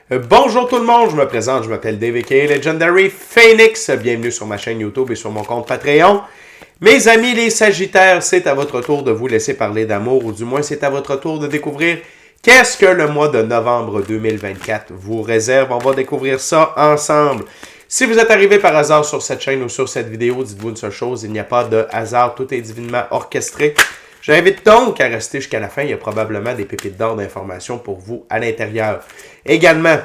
Bonjour tout le monde, je me présente, je m'appelle Dave aka Legendary Phoenix. Bienvenue sur ma chaîne YouTube et sur mon compte Patreon. Mes amis les Sagittaires, c'est à votre tour de vous laisser parler d'amour, ou du moins c'est à votre tour de découvrir qu'est-ce que le mois de novembre 2024 vous réserve. On va découvrir ça ensemble. Si vous êtes arrivé par hasard sur cette chaîne ou sur cette vidéo, dites-vous une seule chose, il n'y a pas de hasard, tout est divinement orchestré. J'invite donc à rester jusqu'à la fin, il y a probablement des pépites d'or d'informations pour vous à l'intérieur. Également,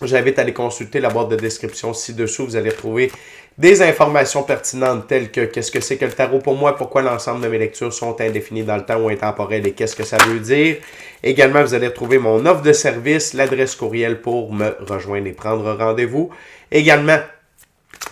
j'invite à aller consulter la boîte de description ci-dessous, vous allez retrouver des informations pertinentes telles que qu'est-ce que c'est que le tarot pour moi, pourquoi l'ensemble de mes lectures sont indéfinies dans le temps ou intemporelles et qu'est-ce que ça veut dire. Également, vous allez retrouver mon offre de service, l'adresse courriel pour me rejoindre et prendre rendez-vous. Également,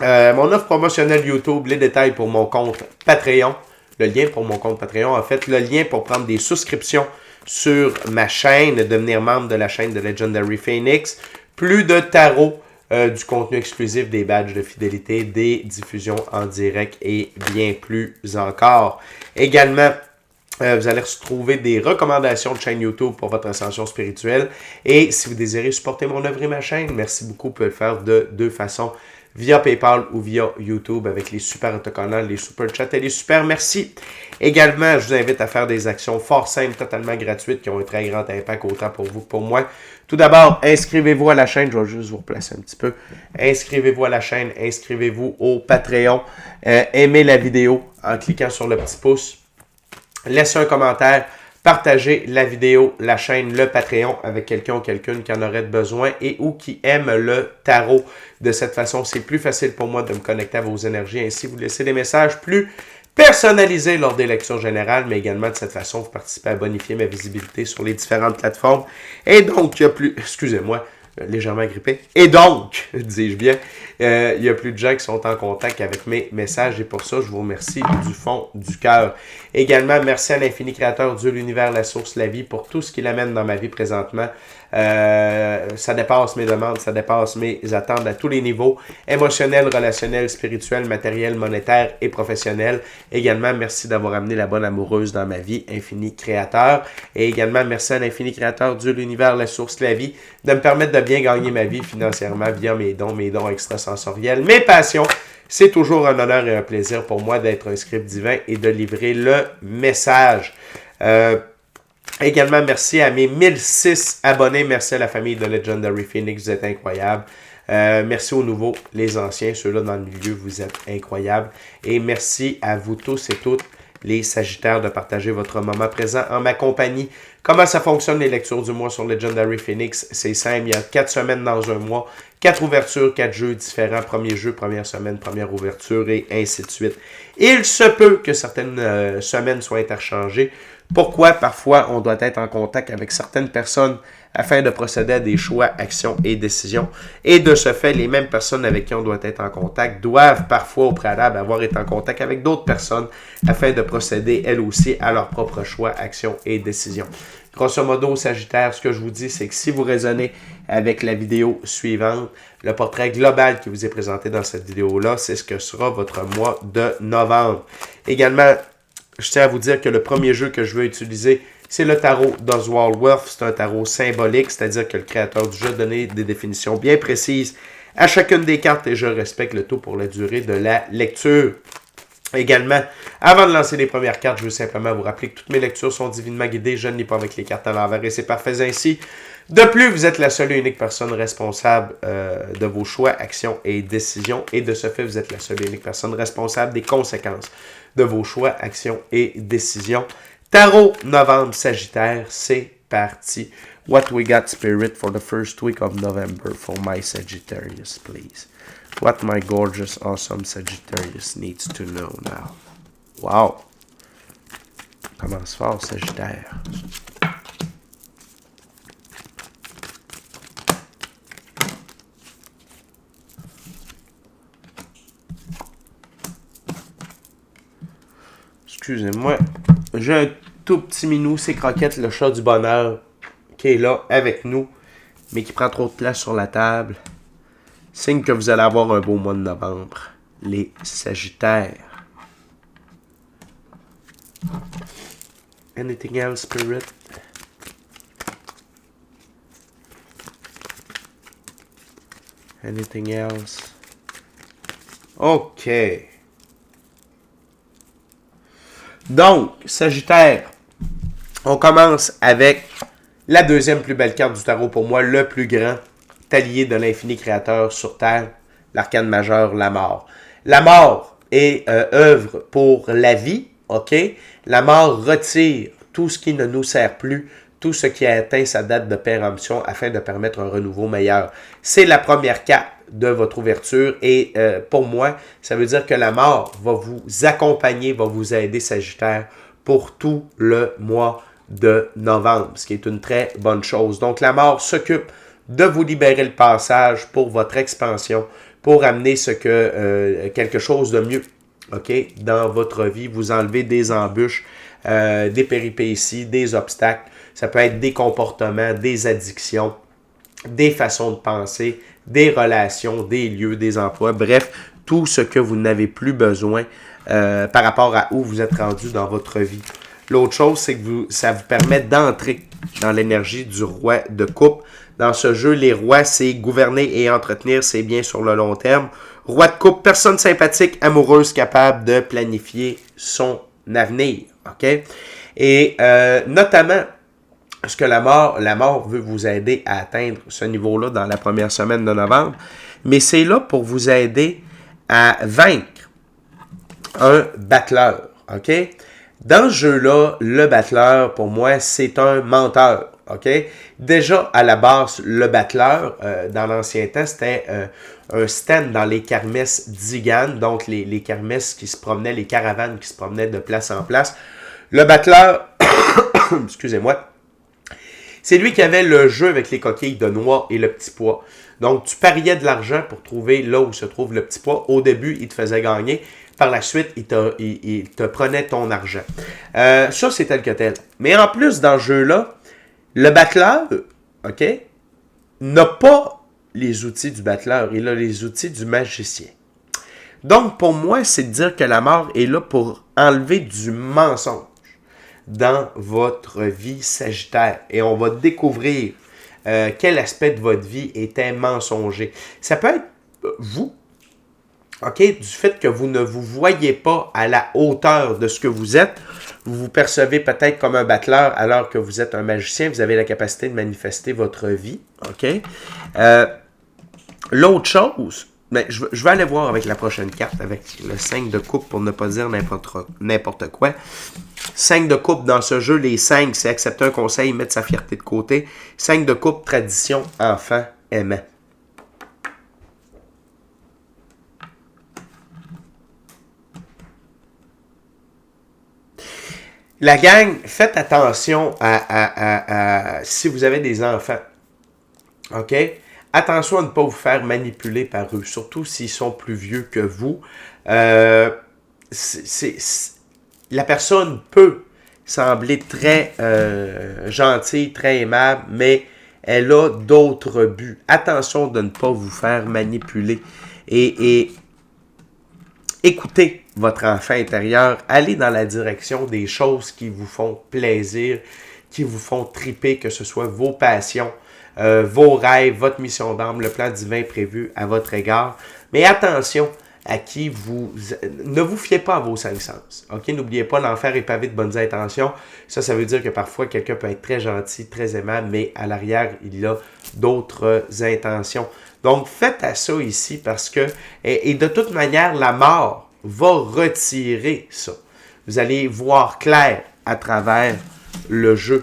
mon offre promotionnelle YouTube, les détails pour mon compte Patreon. Le lien pour mon compte Patreon, en fait, le lien pour prendre des souscriptions sur ma chaîne, devenir membre de la chaîne de Legendary Phoenix, plus de tarot, du contenu exclusif, des badges de fidélité, des diffusions en direct et bien plus encore. Également, vous allez retrouver des recommandations de chaîne YouTube pour votre ascension spirituelle. Et si vous désirez supporter mon œuvre et ma chaîne, merci beaucoup, vous pouvez le faire de deux façons, via PayPal ou via YouTube avec les super autocollants, les super chats et les super merci. Également, je vous invite à faire des actions fort simples, totalement gratuites, qui ont un très grand impact autant pour vous que pour moi. Tout d'abord, inscrivez-vous à la chaîne, je vais juste vous replacer un petit peu. Inscrivez-vous à la chaîne, inscrivez-vous au Patreon, aimez la vidéo en cliquant sur le petit pouce. Laissez un commentaire, partagez la vidéo, la chaîne, le Patreon avec quelqu'un ou quelqu'une qui en aurait besoin et ou qui aime le tarot. De cette façon, c'est plus facile pour moi de me connecter à vos énergies. Ainsi, vous laissez des messages plus personnalisés lors des lectures générales, mais également de cette façon, vous participez à bonifier ma visibilité sur les différentes plateformes. Et donc, il y a plus... Excusez-moi. Légèrement grippé. Et donc, dis-je bien, il y a plus de gens qui sont en contact avec mes messages et pour ça, je vous remercie du fond du cœur. Également, merci à l'infini créateur, Dieu, l'univers, la source, la vie, pour tout ce qu'il amène dans ma vie présentement. Ça dépasse mes demandes, ça dépasse mes attentes à tous les niveaux, émotionnel, relationnel, spirituel, matériel, monétaire et professionnel. Également, merci d'avoir amené la bonne amoureuse dans ma vie, infini créateur. Et également, merci à l'infini créateur, Dieu, l'univers, la source, la vie, de me permettre de bien gagner ma vie financièrement via mes dons extrasensoriels, mes passions. C'est toujours un honneur et un plaisir pour moi d'être un script divin et de livrer le message. Également, merci à mes 1006 abonnés. Merci à la famille de Legendary Phoenix, vous êtes incroyables. Merci aux nouveaux, les anciens, ceux-là dans le milieu, vous êtes incroyables. Et merci à vous tous et toutes, les Sagittaires, de partager votre moment présent en ma compagnie. Comment ça fonctionne les lectures du mois sur Legendary Phoenix? C'est simple, il y a 4 semaines dans un mois, 4 ouvertures, 4 jeux différents. Premier jeu, première semaine, première ouverture et ainsi de suite. Il se peut que certaines semaines soient interchangées. Pourquoi parfois on doit être en contact avec certaines personnes afin de procéder à des choix, actions et décisions. Et de ce fait, les mêmes personnes avec qui on doit être en contact doivent parfois au préalable avoir été en contact avec d'autres personnes afin de procéder elles aussi à leurs propres choix, actions et décisions. Grosso modo, Sagittaire, ce que je vous dis, c'est que si vous raisonnez avec la vidéo suivante, le portrait global qui vous est présenté dans cette vidéo-là, c'est ce que sera votre mois de novembre. Également, je tiens à vous dire que le premier jeu que je veux utiliser, c'est le tarot d'Oswald Wolf. C'est un tarot symbolique, c'est-à-dire que le créateur du jeu a donné des définitions bien précises à chacune des cartes et je respecte le tout pour la durée de la lecture. Également, avant de lancer les premières cartes, je veux simplement vous rappeler que toutes mes lectures sont divinement guidées. Je ne lis pas avec les cartes à l'envers et c'est parfait ainsi. De plus, vous êtes la seule et unique personne responsable de vos choix, actions et décisions. Et de ce fait, vous êtes la seule et unique personne responsable des conséquences de vos choix, actions et décisions. Tarot novembre Sagittaire, c'est parti. What we got, Spirit, for the first week of November for my Sagittarius, please. What my gorgeous, awesome Sagittarius needs to know now. Wow! Commence fort, Sagittaire. Excusez-moi, j'ai un tout petit minou, c'est Croquette, le chat du bonheur, qui est là avec nous, mais qui prend trop de place sur la table. Signe que vous allez avoir un beau mois de novembre, les Sagittaires. Anything else, Spirit? Anything else? OK. Donc, Sagittaire, on commence avec la deuxième plus belle carte du tarot pour moi, le plus grand talier de l'infini créateur sur Terre, l'arcane majeur, la mort. La mort est œuvre pour la vie, OK? La mort retire tout ce qui ne nous sert plus, tout ce qui a atteint sa date de péremption afin de permettre un renouveau meilleur. C'est la première carte de votre ouverture et pour moi, ça veut dire que la mort va vous accompagner, va vous aider, Sagittaire, pour tout le mois de novembre, ce qui est une très bonne chose. Donc, la mort s'occupe de vous libérer le passage pour votre expansion, pour amener quelque chose de mieux, OK, dans votre vie, vous enlevez des embûches, des péripéties, des obstacles. Ça peut être des comportements, des addictions, des façons de penser, des relations, des lieux, des emplois, bref, tout ce que vous n'avez plus besoin par rapport à où vous êtes rendu dans votre vie. L'autre chose, c'est que ça vous permet d'entrer dans l'énergie du roi de coupe. Dans ce jeu, les rois, c'est gouverner et entretenir ses biens sur le long terme. Roi de coupe, personne sympathique, amoureuse, capable de planifier son avenir. OK? Et notamment, parce que la mort veut vous aider à atteindre ce niveau-là dans la première semaine de novembre, mais c'est là pour vous aider à vaincre un battleur, OK? Dans ce jeu-là, le battleur, pour moi, c'est un menteur, OK? Déjà, à la base, le battleur, dans l'ancien temps, c'était un stand dans les kermesses d'Igan, donc les kermesses qui se promenaient, les caravanes qui se promenaient de place en place. Le battleur, excusez-moi, c'est lui qui avait le jeu avec les coquilles de noix et le petit pois. Donc, tu pariais de l'argent pour trouver là où se trouve le petit pois. Au début, il te faisait gagner. Par la suite, il te prenait ton argent. Ça, c'est tel que tel. Mais en plus, dans ce jeu-là, le battleur, OK, n'a pas les outils du battleur. Il a les outils du magicien. Donc, pour moi, c'est de dire que la mort est là pour enlever du mensonge dans votre vie Sagittaire. Et on va découvrir quel aspect de votre vie était mensonger. Ça peut être vous, OK, du fait que vous ne vous voyez pas à la hauteur de ce que vous êtes. Vous vous percevez peut-être comme un battleur alors que vous êtes un magicien. Vous avez la capacité de manifester votre vie. OK? L'autre chose, mais je vais aller voir avec la prochaine carte, avec le 5 de coupe pour ne pas dire n'importe quoi. 5 de coupe dans ce jeu, les 5, c'est accepter un conseil, mettre sa fierté de côté. 5 de coupe, tradition, enfant, aimant. La gang, faites attention à si vous avez des enfants. OK? Attention à ne pas vous faire manipuler par eux, surtout s'ils sont plus vieux que vous. La personne peut sembler très gentille, très aimable, mais elle a d'autres buts. Attention de ne pas vous faire manipuler. Et écoutez votre enfant intérieur, allez dans la direction des choses qui vous font plaisir, qui vous font triper, que ce soit vos passions, vos rêves, votre mission d'âme, le plan divin prévu à votre égard. Mais attention à qui vous... Ne vous fiez pas à vos cinq sens. OK? N'oubliez pas, l'enfer est pavé de bonnes intentions. Ça veut dire que parfois, quelqu'un peut être très gentil, très aimable, mais à l'arrière, il a d'autres intentions. Donc, faites à ça ici parce que... Et de toute manière, la mort va retirer ça. Vous allez voir clair à travers le jeu.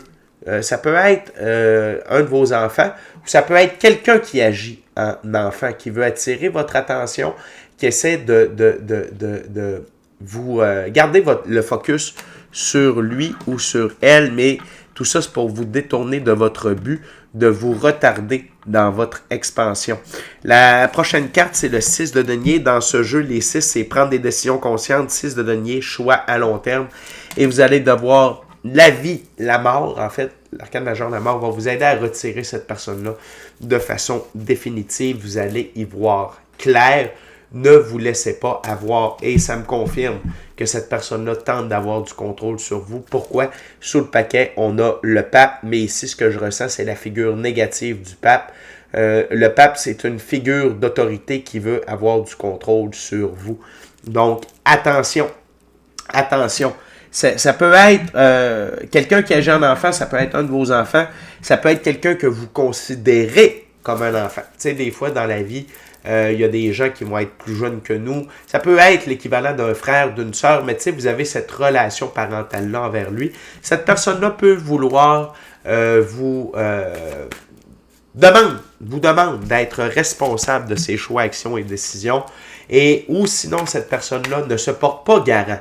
Ça peut être un de vos enfants ou ça peut être quelqu'un qui agit en enfant, qui veut attirer votre attention, qui essaie de vous garder le focus sur lui ou sur elle, mais tout ça, c'est pour vous détourner de votre but, de vous retarder dans votre expansion. La prochaine carte, c'est le 6 de denier. Dans ce jeu, les 6, c'est prendre des décisions conscientes. 6 de denier, choix à long terme. Et vous allez devoir, la vie, la mort, en fait, l'arcane majeur de la mort va vous aider à retirer cette personne-là de façon définitive. Vous allez y voir clair. Ne vous laissez pas avoir. Et ça me confirme que cette personne-là tente d'avoir du contrôle sur vous. Pourquoi? Sous le paquet, on a le pape. Mais ici, ce que je ressens, c'est la figure négative du pape. Le pape, c'est une figure d'autorité qui veut avoir du contrôle sur vous. Donc, attention. Attention. Ça peut être quelqu'un qui agit en enfant, ça peut être un de vos enfants, ça peut être quelqu'un que vous considérez comme un enfant. Tu sais, des fois dans la vie, il y a des gens qui vont être plus jeunes que nous. Ça peut être l'équivalent d'un frère, d'une sœur, mais tu sais, vous avez cette relation parentale-là envers lui. Cette personne-là peut vouloir vous demande d'être responsable de ses choix, actions et décisions. Ou sinon, cette personne-là ne se porte pas garant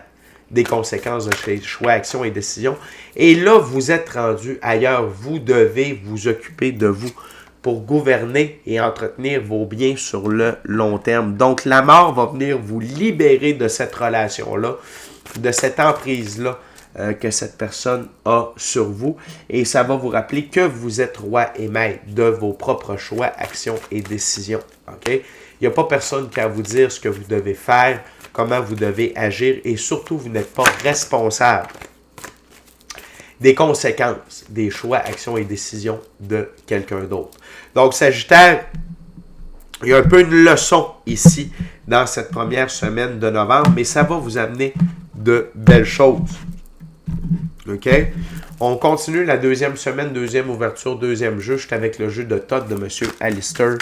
des conséquences de ses choix, actions et décisions. Et là, vous êtes rendu ailleurs. Vous devez vous occuper de vous pour gouverner et entretenir vos biens sur le long terme. Donc, la mort va venir vous libérer de cette relation-là, de cette emprise-là que cette personne a sur vous. Et ça va vous rappeler que vous êtes roi et maître de vos propres choix, actions et décisions. OK? Il n'y a pas personne qui a à vous dire ce que vous devez faire, comment vous devez agir, et surtout, vous n'êtes pas responsable des conséquences des choix, actions et décisions de quelqu'un d'autre. Donc, Sagittaire, il y a un peu une leçon ici dans cette première semaine de novembre, mais ça va vous amener de belles choses. OK? On continue la deuxième semaine, deuxième ouverture, deuxième jeu. Je suis avec le jeu de Todd de M. Alistair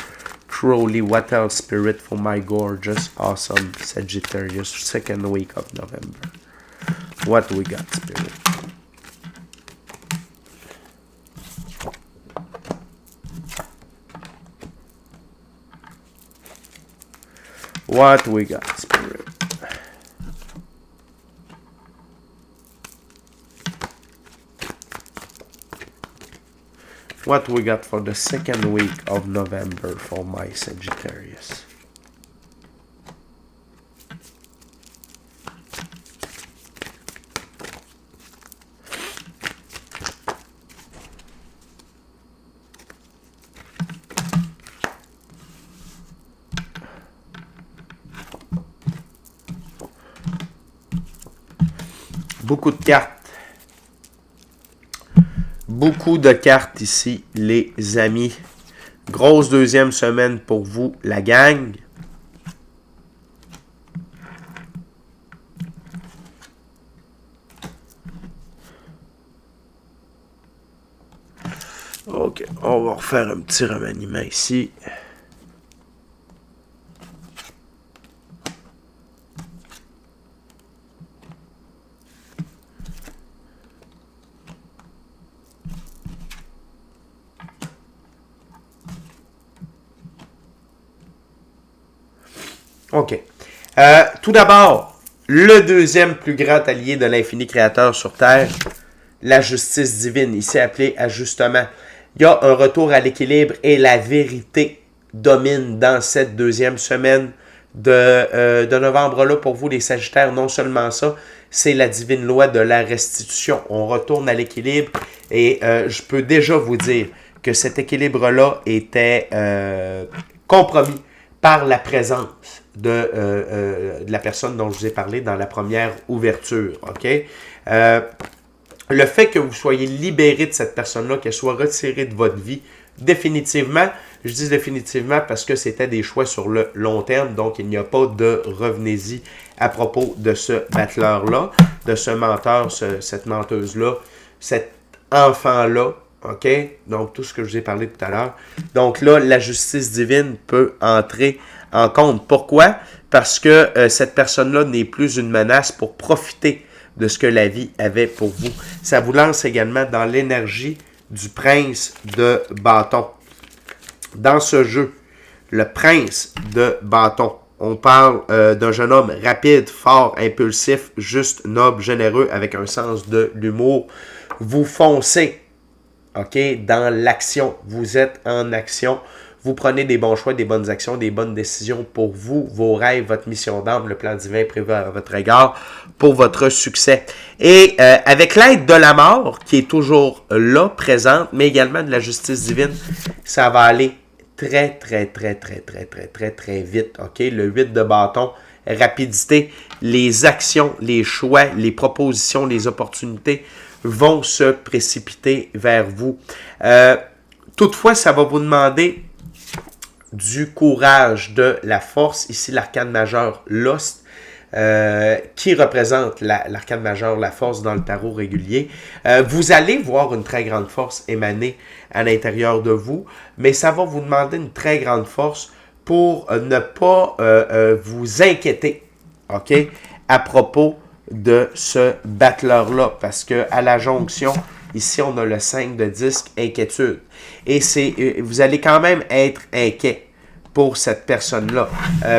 Crowley. What else, Spirit, for my gorgeous, awesome Sagittarius, second week of November. What we got, Spirit? What we got, Spirit? What we got for the second week of November for my Sagittarius? Beaucoup de cartes. Beaucoup de cartes ici, les amis. Grosse deuxième semaine pour vous, la gang. OK, on va refaire un petit remaniement ici. OK. Tout d'abord, le deuxième plus grand allié de l'infini créateur sur Terre, la justice divine, ici appelée ajustement. Il y a un retour à l'équilibre et la vérité domine dans cette deuxième semaine de novembre-là pour vous, les Sagittaires. Non seulement ça, c'est la divine loi de la restitution. On retourne à l'équilibre et je peux déjà vous dire que cet équilibre-là était compromis par la présence de la personne dont je vous ai parlé dans la première ouverture. OK? Le fait que vous soyez libéré de cette personne-là, qu'elle soit retirée de votre vie, définitivement, je dis définitivement parce que c'était des choix sur le long terme, donc il n'y a pas de revenez-y à propos de ce battleur-là, de ce menteur, cette menteuse-là, cet enfant-là. OK? Donc, tout ce que je vous ai parlé tout à l'heure. Donc là, la justice divine peut entrer en compte. Pourquoi? Parce que cette personne-là n'est plus une menace pour profiter de ce que la vie avait pour vous. Ça vous lance également dans l'énergie du prince de bâton. Dans ce jeu, le prince de bâton, on parle d'un jeune homme rapide, fort, impulsif, juste, noble, généreux, avec un sens de l'humour. Vous foncez. OK? Dans l'action. Vous êtes en action. Vous prenez des bons choix, des bonnes actions, des bonnes décisions pour vous, vos rêves, votre mission d'âme, le plan divin prévu à votre égard pour votre succès. Et avec l'aide de la mort, qui est toujours là, présente, mais également de la justice divine, ça va aller très, très, très, très, très, très, très, très vite. OK? Le 8 de bâton, rapidité, les actions, les choix, les propositions, les opportunités vont se précipiter vers vous. Toutefois, ça va vous demander du courage, de la force. Ici, l'arcane majeur Lost, qui représente l'arcane majeur, la force dans le tarot régulier. Vous allez voir une très grande force émaner à l'intérieur de vous, mais ça va vous demander une très grande force pour ne pas vous inquiéter, OK, à propos de ce battleur-là, parce que à la jonction, ici, on a le 5 de disque, inquiétude. Et vous allez quand même être inquiet pour cette personne-là.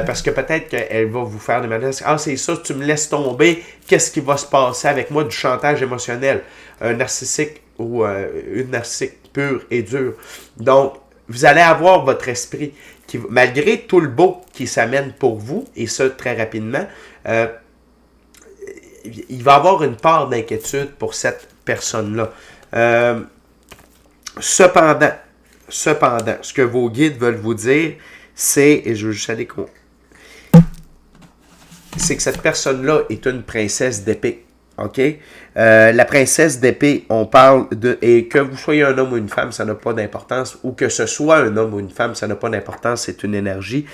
Parce que peut-être qu'elle va vous faire des menaces. Ah, c'est ça, si tu me laisses tomber, qu'est-ce qui va se passer avec moi? Du chantage émotionnel. Un narcissique ou une narcissique pure et dure. Donc, vous allez avoir votre esprit qui, malgré tout le beau qui s'amène pour vous, et ça très rapidement, il va avoir une part d'inquiétude pour cette personne-là. Cependant, ce que vos guides veulent vous dire, c'est, et je veux juste aller c'est que cette personne-là est une princesse d'épée. OK? La princesse d'épée, on parle de... Et que vous soyez un homme ou une femme, ça n'a pas d'importance. Ou que ce soit un homme ou une femme, ça n'a pas d'importance. C'est une énergie.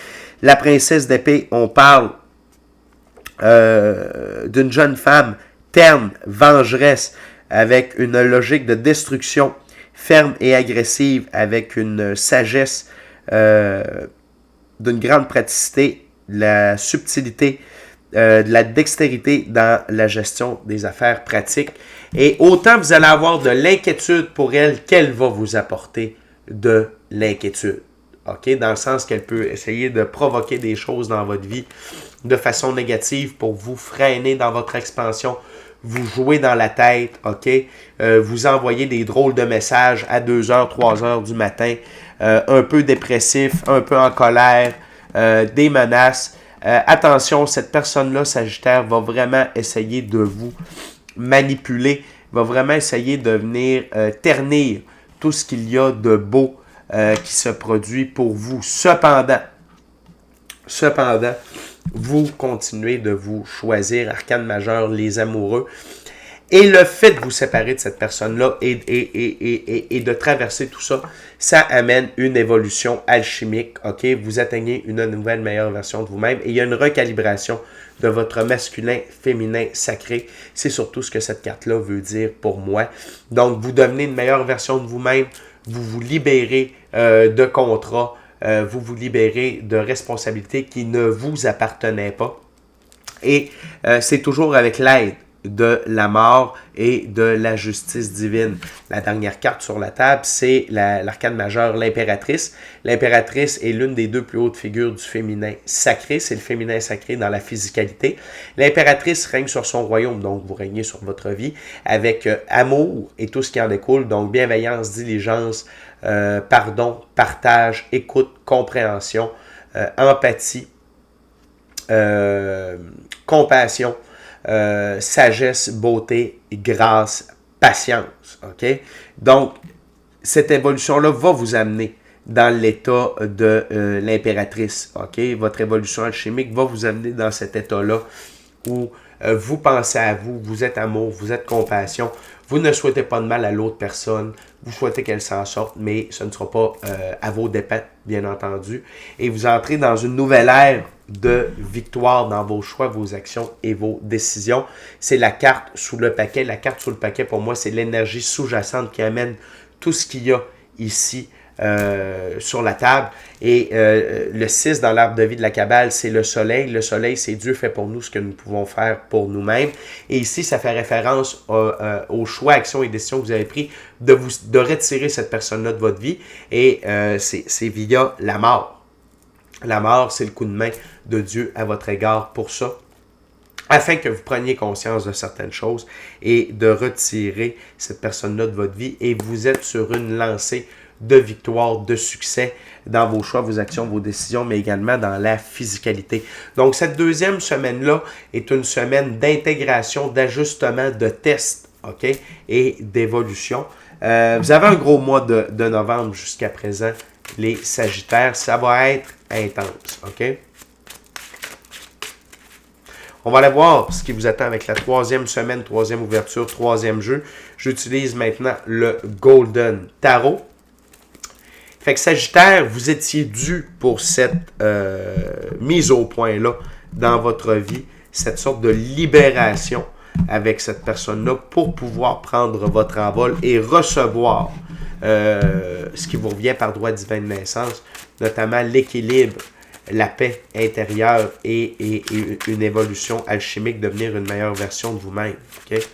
La princesse d'épée, on parle d'une jeune femme terne, vengeresse, avec une logique de destruction, ferme et agressive, avec une sagesse d'une grande praticité, de la subtilité, de la dextérité dans la gestion des affaires pratiques. Et autant vous allez avoir de l'inquiétude pour elle qu'elle va vous apporter de l'inquiétude. OK? Dans le sens qu'elle peut essayer de provoquer des choses dans votre vie de façon négative pour vous freiner dans votre expansion, vous jouer dans la tête, OK? Vous envoyer des drôles de messages à 2h, 3h du matin, un peu dépressif, un peu en colère, des menaces. Attention, cette personne-là, Sagittaire, va vraiment essayer de vous manipuler, va vraiment essayer de venir ternir tout ce qu'il y a de beau qui se produit pour vous. Cependant, vous continuez de vous choisir, arcane majeur, les amoureux. Et le fait de vous séparer de cette personne-là et de traverser tout ça, ça amène une évolution alchimique. OK? Vous atteignez une nouvelle, meilleure version de vous-même. Et il y a une recalibration de votre masculin, féminin, sacré. C'est surtout ce que cette carte-là veut dire pour moi. Donc, vous devenez une meilleure version de vous-même. Vous vous libérez de contrats. Vous vous libérez de responsabilités qui ne vous appartenaient pas. Et c'est toujours avec l'aide de la mort et de la justice divine. La dernière carte sur la table, c'est l'arcane majeure, l'impératrice. L'impératrice est l'une des deux plus hautes figures du féminin sacré. C'est le féminin sacré dans la physicalité. L'impératrice règne sur son royaume, donc vous régnez sur votre vie, avec amour et tout ce qui en découle, donc bienveillance, diligence, pardon, partage, écoute, compréhension, empathie, compassion, sagesse, beauté, grâce, patience. OK? Donc, cette évolution-là va vous amener dans l'état de l'impératrice. OK? Votre évolution alchimique va vous amener dans cet état-là où vous pensez à vous, vous êtes amour, vous êtes compassion, vous ne souhaitez pas de mal à l'autre personne, vous souhaitez qu'elle s'en sorte, mais ce ne sera pas à vos dépens, bien entendu. Et vous entrez dans une nouvelle ère de victoire dans vos choix, vos actions et vos décisions. C'est la carte sous le paquet. La carte sous le paquet, pour moi, c'est l'énergie sous-jacente qui amène tout ce qu'il y a ici sur la table. Et le 6 dans l'arbre de vie de la Kabbale, c'est le soleil. Le soleil, c'est Dieu fait pour nous ce que nous pouvons faire pour nous-mêmes. Et ici, ça fait référence aux choix, actions et décisions que vous avez pris de retirer cette personne-là de votre vie. Et c'est via la mort. La mort, c'est le coup de main de Dieu à votre égard pour ça, afin que vous preniez conscience de certaines choses et de retirer cette personne-là de votre vie. Et vous êtes sur une lancée de victoire, de succès dans vos choix, vos actions, vos décisions, mais également dans la physicalité. Donc, cette deuxième semaine-là est une semaine d'intégration, d'ajustement, de test, OK, et d'évolution. Vous avez un gros mois de novembre jusqu'à présent, les Sagittaires. Ça va être intense, OK? On va aller voir ce qui vous attend avec la troisième semaine, troisième ouverture, troisième jeu. J'utilise maintenant le Golden Tarot. Fait que Sagittaire, vous étiez dû pour cette mise au point-là dans votre vie, cette sorte de libération avec cette personne-là pour pouvoir prendre votre envol et recevoir ce qui vous revient par droit divin de naissance, notamment l'équilibre, la paix intérieure et une évolution alchimique, devenir une meilleure version de vous-même. Okay?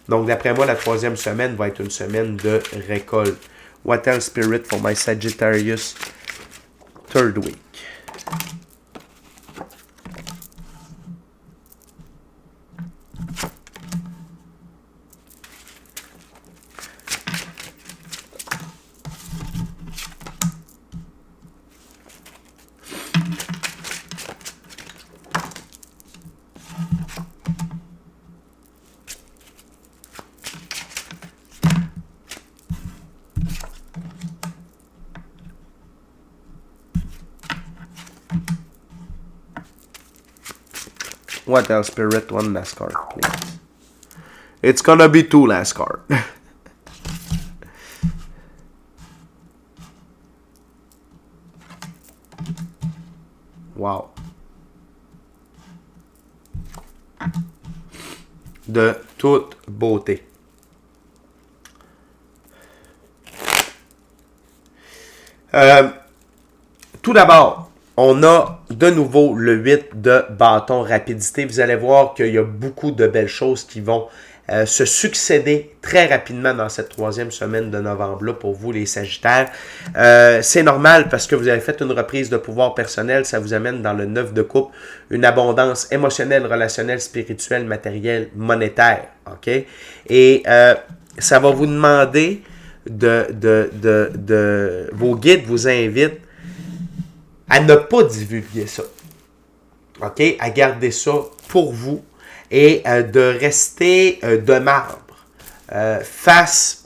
Donc, d'après moi, la troisième semaine va être une semaine de récolte. What else, Spirit, for my Sagittarius third week? What else, Spirit? One last card, please. It's gonna be two last card. Wow. De toute beauté. Tout d'abord, on a de nouveau le 8 de bâton rapidité. Vous allez voir qu'il y a beaucoup de belles choses qui vont se succéder très rapidement dans cette troisième semaine de novembre-là pour vous, les Sagittaires. C'est normal parce que vous avez fait une reprise de pouvoir personnel. Ça vous amène dans le 9 de coupe, une abondance émotionnelle, relationnelle, spirituelle, matérielle, monétaire. OK? Et ça va vous demander vos guides vous invitent à ne pas divulguer ça. OK? À garder ça pour vous et de rester de marbre face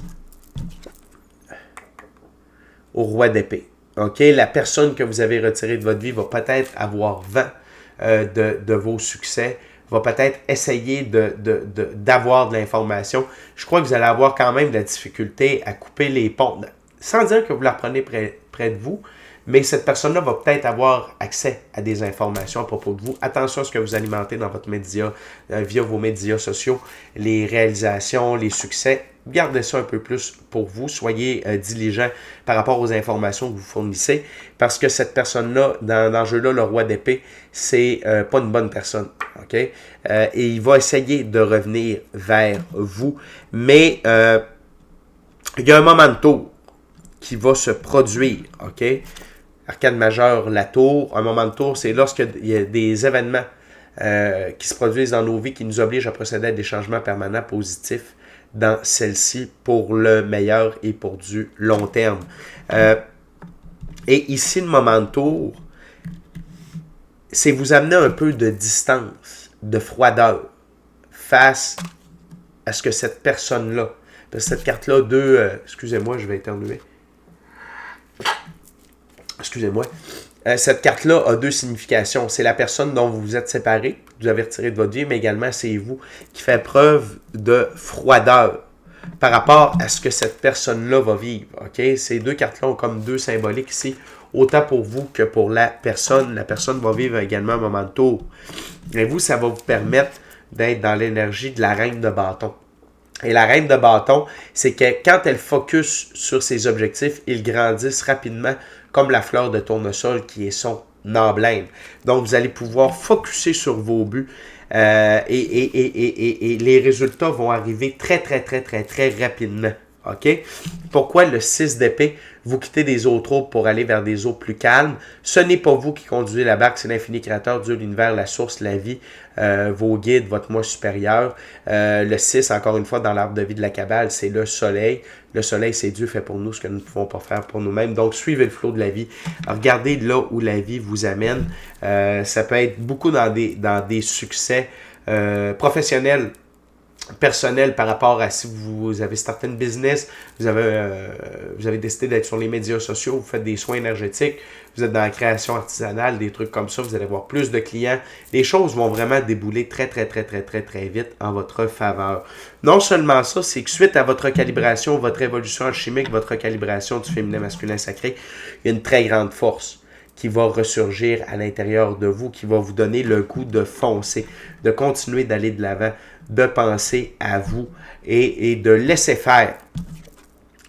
au roi d'épée. OK? La personne que vous avez retirée de votre vie va peut-être avoir vent de vos succès, va peut-être essayer d'avoir de l'information. Je crois que vous allez avoir quand même de la difficulté à couper les ponts, sans dire que vous la prenez près de vous, mais cette personne-là va peut-être avoir accès à des informations à propos de vous. Attention à ce que vous alimentez dans votre média, via vos médias sociaux, les réalisations, les succès. Gardez ça un peu plus pour vous. Soyez diligent par rapport aux informations que vous fournissez, parce que cette personne-là, dans ce jeu-là, le roi d'épée, c'est pas une bonne personne. OK? Et il va essayer de revenir vers vous, mais il y a un moment de tour qui va se produire. OK? Arcane majeur, la tour. Un moment de tour, c'est lorsqu'il y a des événements qui se produisent dans nos vies qui nous obligent à procéder à des changements permanents positifs dans celle-ci pour le meilleur et pour du long terme. Et ici, le moment de tour, c'est vous amener un peu de distance, de froideur face à ce que cette personne-là, parce que cette carte-là, excusez-moi, je vais éternuer. Excusez-moi. Cette carte-là a deux significations. C'est la personne dont vous vous êtes séparé, que vous avez retiré de votre vie, mais également c'est vous qui fait preuve de froideur par rapport à ce que cette personne-là va vivre. Okay? Ces deux cartes-là ont comme deux symboliques ici, autant pour vous que pour la personne. La personne va vivre également un moment de tour. Et vous, ça va vous permettre d'être dans l'énergie de la reine de bâton. Et la reine de bâton, c'est que quand elle focus sur ses objectifs, ils grandissent rapidement comme la fleur de tournesol qui est son emblème. Donc, vous allez pouvoir focuser sur vos buts et les résultats vont arriver très, très, très, très, très rapidement. OK? Pourquoi le 6 d'épée? Vous quittez des eaux troubles pour aller vers des eaux plus calmes. Ce n'est pas vous qui conduisez la barque, c'est l'infini créateur, Dieu, l'univers, la source, la vie, vos guides, votre moi supérieur. Le 6, encore une fois, dans l'arbre de vie de la Kabbale, c'est le soleil. Le soleil, c'est Dieu fait pour nous ce que nous ne pouvons pas faire pour nous-mêmes. Donc, suivez le flot de la vie. Regardez là où la vie vous amène. Ça peut être beaucoup dans des succès professionnels. personnel par rapport à si vous avez starté une business, vous avez décidé d'être sur les médias sociaux, vous faites des soins énergétiques, vous êtes dans la création artisanale, des trucs comme ça, vous allez avoir plus de clients. Les choses vont vraiment débouler très, très, très, très, très, très vite en votre faveur. Non seulement ça, c'est que suite à votre calibration, votre évolution alchimique, votre calibration du féminin masculin sacré, il y a une très grande force qui va ressurgir à l'intérieur de vous, qui va vous donner le goût de foncer, de continuer d'aller de l'avant, de penser à vous et de laisser faire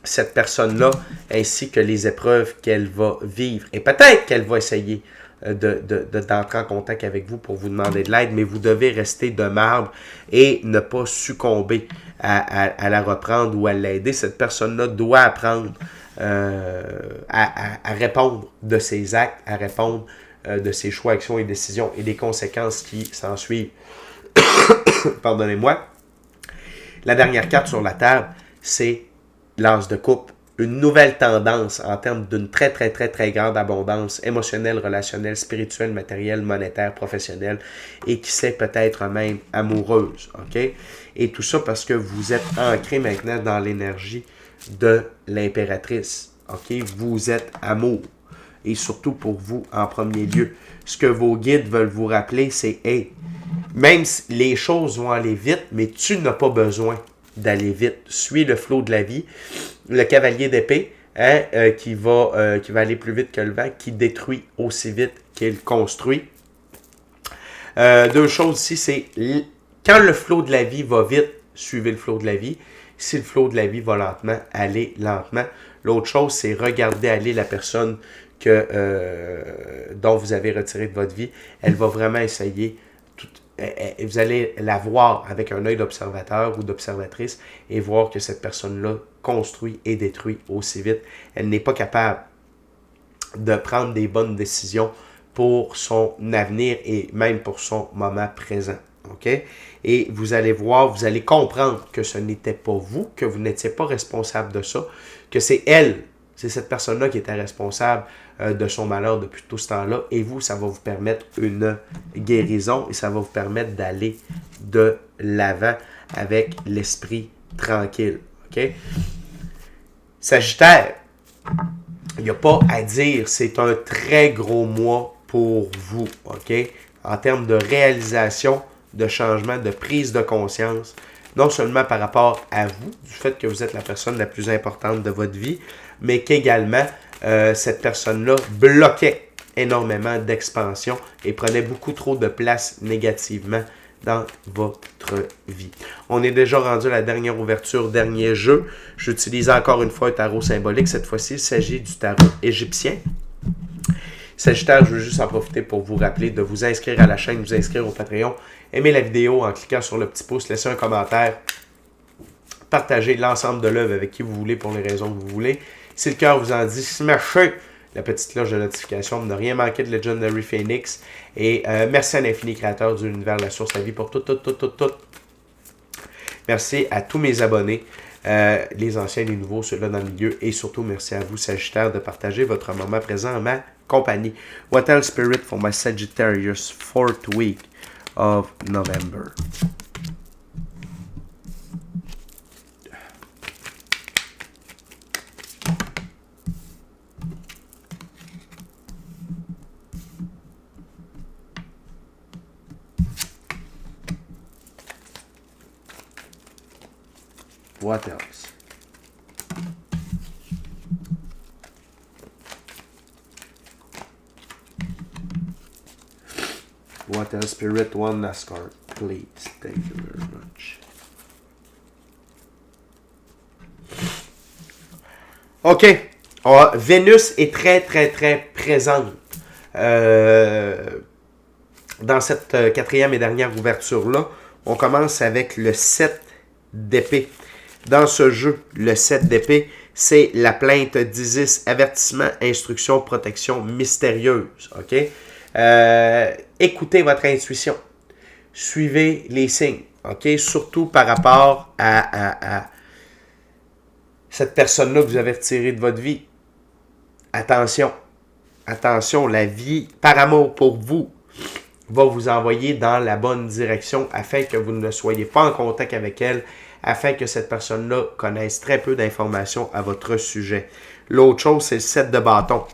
cette personne-là ainsi que les épreuves qu'elle va vivre. Et peut-être qu'elle va essayer d'entrer en contact avec vous pour vous demander de l'aide, mais vous devez rester de marbre et ne pas succomber à la reprendre ou à l'aider. Cette personne-là doit apprendre à répondre de ses actes, à répondre de ses choix, actions et décisions et des conséquences qui s'en suivent. Pardonnez-moi. La dernière carte sur la table, c'est l'as de coupe. Une nouvelle tendance en termes d'une très, très, très, très grande abondance émotionnelle, relationnelle, spirituelle, matérielle, monétaire, professionnelle et qui sait peut-être même amoureuse. OK? Et tout ça parce que vous êtes ancré maintenant dans l'énergie de l'impératrice. OK? Vous êtes amour. Et surtout pour vous en premier lieu. Ce que vos guides veulent vous rappeler, c'est hey, même si les choses vont aller vite, mais tu n'as pas besoin d'aller vite. Suis le flot de la vie. Le cavalier d'épée, hein, qui va aller plus vite que le vent, qui détruit aussi vite qu'il construit. Deux choses ici, c'est quand le flot de la vie va vite, suivez le flot de la vie. Si le flot de la vie va lentement, allez lentement. L'autre chose, c'est regarder aller la personne dont vous avez retiré de votre vie. Elle va vraiment essayer. Vous allez la voir avec un œil d'observateur ou d'observatrice et voir que cette personne-là construit et détruit aussi vite. Elle n'est pas capable de prendre des bonnes décisions pour son avenir et même pour son moment présent. OK? Et vous allez voir, vous allez comprendre que ce n'était pas vous, que vous n'étiez pas responsable de ça, que c'est elle, c'est cette personne-là qui était responsable de son malheur depuis tout ce temps-là. Et vous, ça va vous permettre une guérison et ça va vous permettre d'aller de l'avant avec l'esprit tranquille. OK? Sagittaire, il n'y a pas à dire, c'est un très gros mois pour vous. OK? En termes de réalisation, de changement, de prise de conscience, non seulement par rapport à vous, du fait que vous êtes la personne la plus importante de votre vie, mais qu'également, cette personne-là bloquait énormément d'expansion et prenait beaucoup trop de place négativement dans votre vie. On est déjà rendu à la dernière ouverture, dernier jeu. J'utilise encore une fois un tarot symbolique. Cette fois-ci, il s'agit du tarot égyptien. Sagittaire, je veux juste en profiter pour vous rappeler de vous inscrire à la chaîne, vous inscrire au Patreon, aimer la vidéo en cliquant sur le petit pouce, laisser un commentaire, partager l'ensemble de l'œuvre avec qui vous voulez pour les raisons que vous voulez. Si le cœur vous en dit, smashez la petite cloche de notification pour ne rien manquer de Legendary Phoenix. Et merci à l'infini créateur de l'univers, la source, la vie pour tout. Merci à tous mes abonnés, les anciens, les nouveaux, ceux-là dans le milieu. Et surtout, merci à vous, Sagittaire, de partager votre moment présent en ma compagnie. What else spirit for my Sagittarius 4th week of November? What else? What else, Spirit? One last card, please. Thank you very much. OK. Vénus est très, très, très présente dans cette quatrième et dernière ouverture-là. On commence avec le 7 d'épée. Dans ce jeu, le 7 d'épée, c'est la plainte d'Isis, avertissement, instruction, protection mystérieuse. OK? Écoutez votre intuition. Suivez les signes. OK? Surtout par rapport à cette personne-là que vous avez retirée de votre vie. Attention. Attention, la vie, par amour pour vous, va vous envoyer dans la bonne direction afin que vous ne soyez pas en contact avec elle, afin que cette personne-là connaisse très peu d'informations à votre sujet. L'autre chose, c'est le 7 de bâton.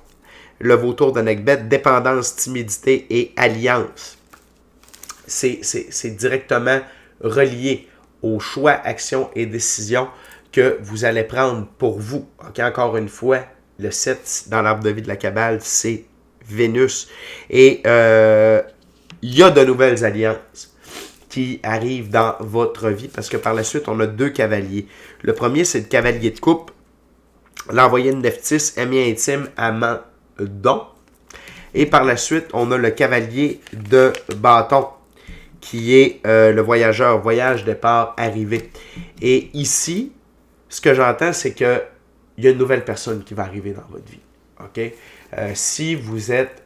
Le vautour de Necbet, dépendance, timidité et alliance. C'est directement relié aux choix, actions et décisions que vous allez prendre pour vous. Okay? Encore une fois, le 7 dans l'arbre de vie de la Kabbale, c'est Vénus. Et il y a de nouvelles alliances qui arrivent dans votre vie parce que par la suite, on a 2 cavaliers. Le premier, c'est le cavalier de coupe, l'envoyé de Nephthys, ami intime, amant, don. Et par la suite, on a le cavalier de bâton qui est le voyageur, voyage, départ, arrivée. Et ici, ce que j'entends, c'est qu'il y a une nouvelle personne qui va arriver dans votre vie. OK? Si vous êtes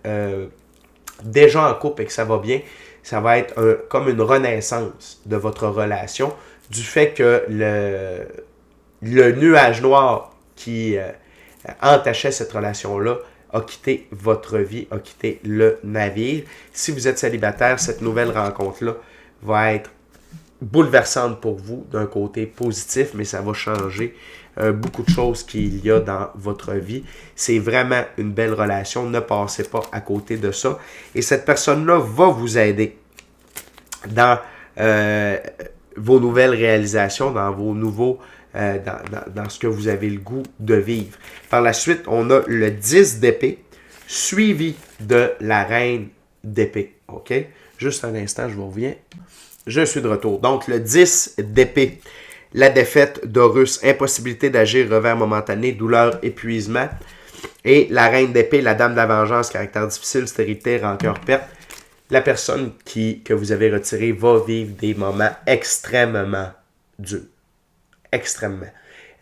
déjà en couple et que ça va bien, ça va être comme une renaissance de votre relation du fait que le nuage noir qui entachait cette relation-là a quitté votre vie, a quitté le navire. Si vous êtes célibataire, cette nouvelle rencontre-là va être bouleversante pour vous d'un côté positif, mais ça va changer beaucoup de choses qu'il y a dans votre vie. C'est vraiment une belle relation. Ne passez pas à côté de ça. Et cette personne-là va vous aider dans vos nouvelles réalisations, dans vos nouveaux dans ce que vous avez le goût de vivre. Par la suite, on a le 10 d'épée, suivi de la reine d'épée. OK? Juste un instant, je vous reviens. Je suis de retour. Donc, le 10 d'épée, la défaite d'Horus, impossibilité d'agir, revers momentané, douleur, épuisement. Et la reine d'épée, la dame de la vengeance, caractère difficile, stérilité, rancœur, perte. La personne que vous avez retirée va vivre des moments extrêmement durs. Extrêmement.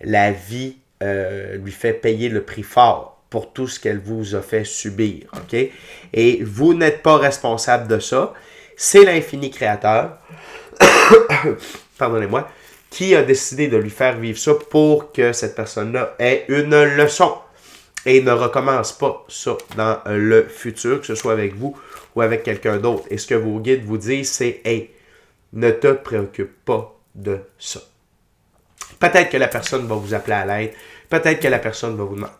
La vie lui fait payer le prix fort pour tout ce qu'elle vous a fait subir. OK? Et vous n'êtes pas responsable de ça. C'est l'infini créateur, pardonnez-moi, qui a décidé de lui faire vivre ça pour que cette personne-là ait une leçon et ne recommence pas ça dans le futur, que ce soit avec vous ou avec quelqu'un d'autre. Et ce que vos guides vous disent, c'est « Hey, ne te préoccupe pas de ça. » Peut-être que la personne va vous appeler à l'aide. Peut-être que la personne va vous demander.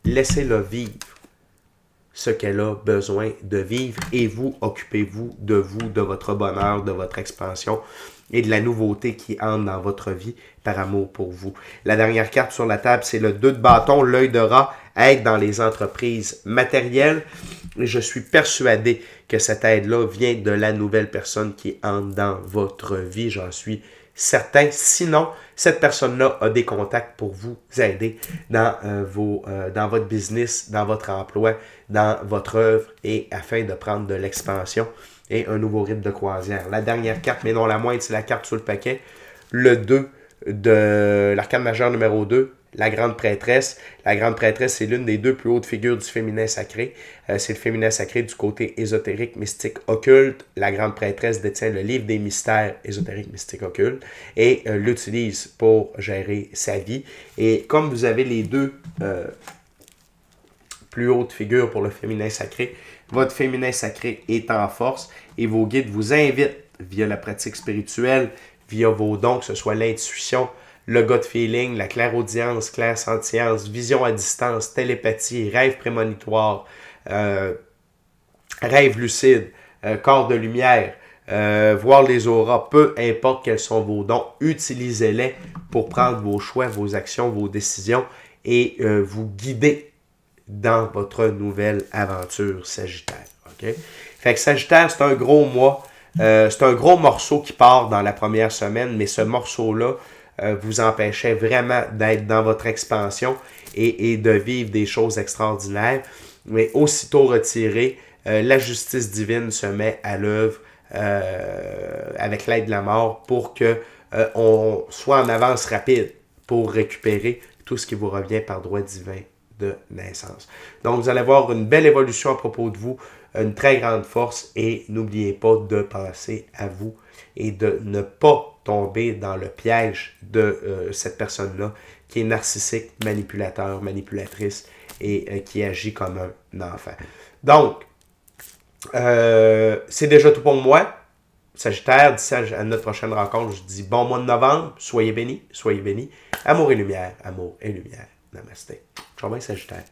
Laissez-la vivre ce qu'elle a besoin de vivre et vous, occupez-vous, de votre bonheur, de votre expansion et de la nouveauté qui entre dans votre vie par amour pour vous. La dernière carte sur la table, c'est le 2 de bâton, l'œil de rat, aide dans les entreprises matérielles. Et je suis persuadé que cette aide-là vient de la nouvelle personne qui entre dans votre vie. J'en suis certain. Sinon, cette personne-là a des contacts pour vous aider dans votre business, dans votre emploi, dans votre œuvre et afin de prendre de l'expansion et un nouveau rythme de croisière. La dernière carte, mais non la moindre, c'est la carte sur le paquet. Le 2 de l'arcane majeur numéro 2, la grande prêtresse. La grande prêtresse, c'est l'une des 2 plus hautes figures du féminin sacré. C'est le féminin sacré du côté ésotérique, mystique, occulte. La grande prêtresse détient le livre des mystères ésotériques, mystiques, occultes et l'utilise pour gérer sa vie. Et comme vous avez les 2 plus hautes figures pour le féminin sacré, votre féminin sacré est en force et vos guides vous invitent via la pratique spirituelle, via vos dons, que ce soit l'intuition, le gut feeling, la clairaudience, clairsentience, vision à distance, télépathie, rêve prémonitoire, rêve lucide, corps de lumière, voir les auras, peu importe quels sont vos dons, utilisez-les pour prendre vos choix, vos actions, vos décisions et vous guider dans votre nouvelle aventure Sagittaire. Okay? Fait que Sagittaire, c'est un gros mois. C'est un gros morceau qui part dans la première semaine, mais ce morceau-là vous empêchait vraiment d'être dans votre expansion et de vivre des choses extraordinaires. Mais aussitôt retiré, la justice divine se met à l'œuvre avec l'aide de la mort pour que on soit en avance rapide pour récupérer tout ce qui vous revient par droit divin de naissance. Donc, vous allez voir une belle évolution à propos de vous, une très grande force et n'oubliez pas de penser à vous et de ne pas tomber dans le piège de cette personne-là qui est narcissique, manipulateur, manipulatrice et qui agit comme un enfant. Donc, C'est déjà tout pour moi. Sagittaire, d'ici à notre prochaine rencontre, je dis bon mois de novembre. Soyez bénis, soyez bénis. Amour et lumière, amour et lumière. Namasté. Ciao bien, Sagittaire.